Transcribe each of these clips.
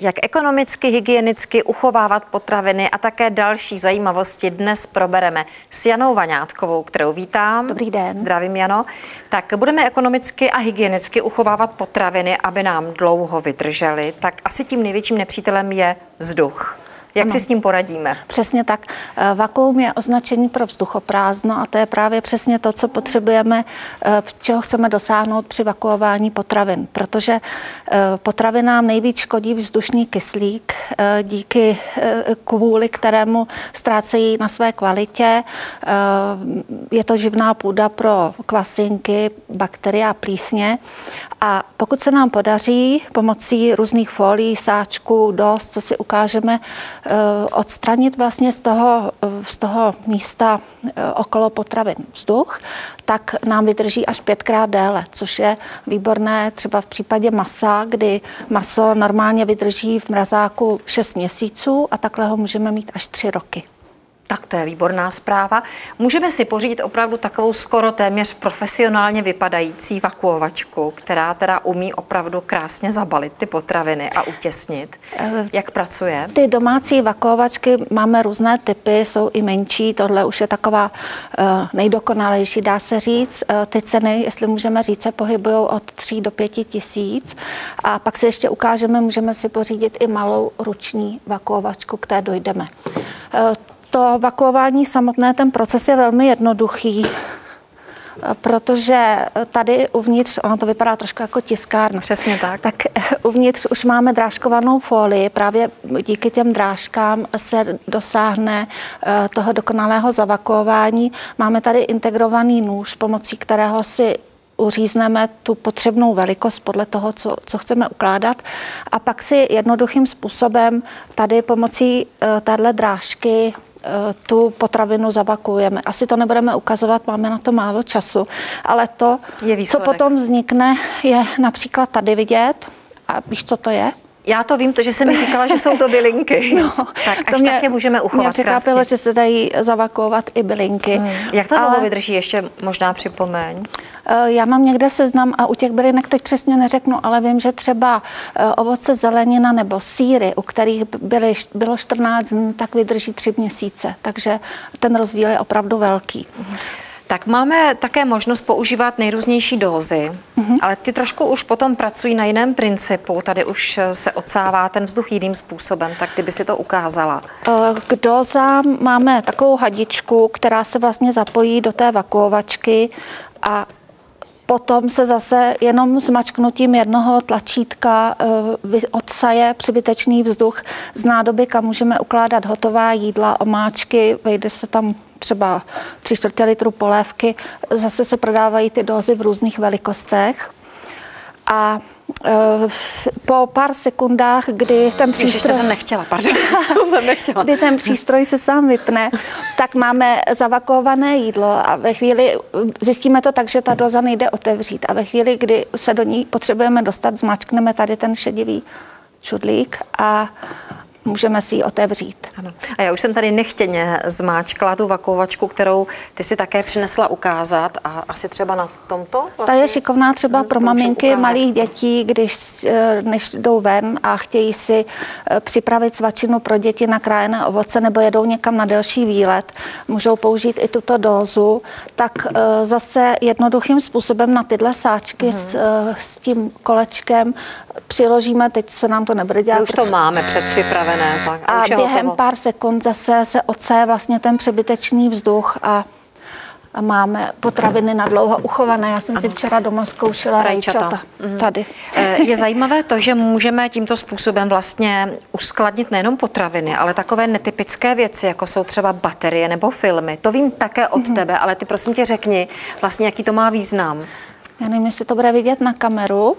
Jak ekonomicky, hygienicky uchovávat potraviny a také další zajímavosti dnes probereme s Janou Vaňátkovou, kterou vítám. Dobrý den. Zdravím, Jano. Tak budeme ekonomicky a hygienicky uchovávat potraviny, aby nám dlouho vydržely. Tak asi tím největším nepřítelem je vzduch. Jak si s tím poradíme? Přesně tak. Vakuum je označení pro vzduchoprázdno a to je právě přesně to, co potřebujeme, čeho chceme dosáhnout při vakuování potravin, protože potravinám nejvíc škodí vzdušný kyslík, kvůli kterému ztrácejí na své kvalitě. Je to živná půda pro kvasinky, bakterie a plísně. A pokud se nám podaří pomocí různých folií, sáčků, dost, co si ukážeme, odstranit vlastně z toho místa okolo potravin vzduch, tak nám vydrží až 5krát déle, což je výborné třeba v případě masa, kdy maso normálně vydrží v mrazáku 6 měsíců a takhle ho můžeme mít až 3 roky. Tak to je výborná zpráva. Můžeme si pořídit opravdu takovou skoro téměř profesionálně vypadající vakuovačku, která teda umí opravdu krásně zabalit ty potraviny a utěsnit. Jak pracuje? Ty domácí vakuovačky máme různé typy, jsou i menší, tohle už je taková nejdokonalejší, dá se říct. Ty ceny, jestli můžeme říct, se pohybují od 3 do 5 tisíc. A pak si ještě ukážeme, můžeme si pořídit i malou ruční vakuovačku, k té dojdeme. To vakuování samotné, ten proces je velmi jednoduchý, protože tady uvnitř, ono to vypadá trošku jako tiskárna. Přesně tak. Tak uvnitř už máme drážkovanou folii, právě díky těm drážkám se dosáhne toho dokonalého zavakuování. Máme tady integrovaný nůž, pomocí kterého si uřízneme tu potřebnou velikost podle toho, co chceme ukládat. A pak si jednoduchým způsobem tady pomocí téhle drážky tu potravinu zavakujeme. Asi to nebudeme ukazovat, máme na to málo času, ale to, co potom vznikne, je například tady vidět. A víš, co to je? Já to vím, protože jsem mi říkala, že jsou to bylinky. No, tak až tak je můžeme uchovat krásně. Mě překvapilo, že se dají zavakuovat i bylinky. Jak to dlouho vydrží, ještě možná připomeň? Já mám někde seznam a u těch bylinek teď přesně neřeknu, ale vím, že třeba ovoce, zelenina nebo sýry, u kterých bylo 14 dní, tak vydrží 3 měsíce. Takže ten rozdíl je opravdu velký. Tak máme také možnost používat nejrůznější dózy, ale ty trošku už potom pracují na jiném principu. Tady už se odsává ten vzduch jiným způsobem, tak kdyby si to ukázala. K dózám máme takovou hadičku, která se vlastně zapojí do té vakuovačky a potom se zase jenom zmačknutím jednoho tlačítka odsaje přebytečný vzduch z nádoby, kam můžeme ukládat hotová jídla, omáčky, vejde se tam třeba 3/4 litru polévky. Zase se prodávají ty dózy v různých velikostech. A po pár sekundách, kdy ten přístroj... Kdy ten přístroj se sám vypne, tak máme zavakuované jídlo a ve chvíli, zjistíme to tak, že ta dóza nejde otevřít a ve chvíli, kdy se do ní potřebujeme dostat, zmačkneme tady ten šedivý čudlík a můžeme si ji otevřít. Ano. A já už jsem tady nechtěně zmáčkla tu vakuovačku, kterou ty si také přinesla ukázat a asi třeba na tomto vlastně? Ta je šikovná třeba pro maminky malých dětí, než jdou ven a chtějí si připravit svačinu pro děti na krájené ovoce nebo jedou někam na delší výlet. Můžou použít i tuto dózu, tak zase jednoduchým způsobem na tyhle sáčky s tím kolečkem přiložíme, teď se nám to nebude dělat. My už to máme předpřipravené. Tak, a během pár sekund zase se odsaje vlastně ten přebytečný vzduch a máme potraviny na dlouho uchované. Já jsem si včera doma zkoušela rajčata. Tady. Je zajímavé to, že můžeme tímto způsobem vlastně uskladnit nejenom potraviny, ale takové netypické věci, jako jsou třeba baterie nebo filmy. To vím také od tebe, ale ty prosím tě řekni vlastně, jaký to má význam. Já nevím, jestli to bude vidět na kameru.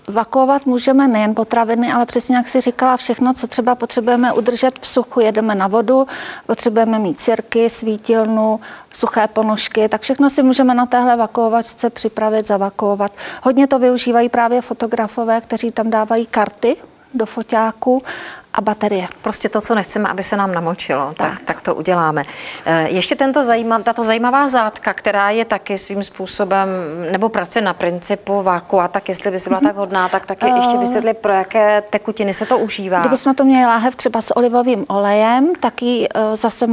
Vakuovat můžeme nejen potraviny, ale přesně jak si říkala, všechno, co třeba potřebujeme udržet v suchu, jedeme na vodu, potřebujeme mít sirky, svítilnu, suché ponožky, tak všechno si můžeme na téhle vakuovačce připravit, zavakuovat. Hodně to využívají právě fotografové, kteří tam dávají karty do foťáku a baterie. Prostě to, co nechceme, aby se nám namočilo, tak to uděláme. Ještě tato zajímavá zátka, která je taky svým způsobem, nebo pracuje na principu vakua, tak jestli by se byla tak hodná, tak taky ještě vysvětlit, pro jaké tekutiny se to užívá. Kdybychom to měli láhev třeba s olivovým olejem, taky zase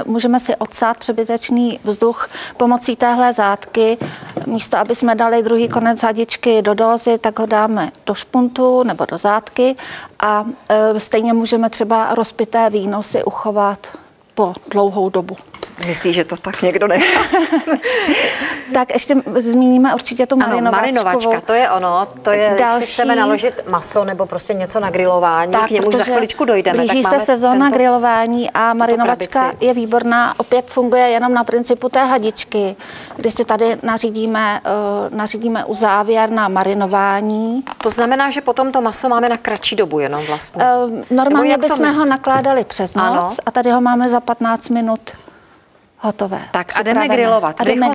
můžeme si odsát přebytečný vzduch pomocí téhle zátky. Místo, aby jsme dali druhý konec hadičky do dózy, tak ho dáme do špuntu nebo do zátky a stejně můžeme třeba rozpité víno si uchovat po dlouhou dobu. Myslíš, že to tak někdo nechá? Tak ještě zmíníme určitě tu marinovačku. Marinovačka, to je ono. To je, když chceme naložit maso nebo prostě něco na grilování, tak, k němu za chviličku dojdeme. Blíží se sezóna grilování a marinovačka je výborná. Opět funguje jenom na principu té hadičky, kdy si tady nařídíme uzávěr na marinování. To znamená, že potom to maso máme na kratší dobu jenom vlastně. Normálně bychom ho nakládali přes noc a tady ho máme za 15 minut hotové. Tak a jdeme grilovat.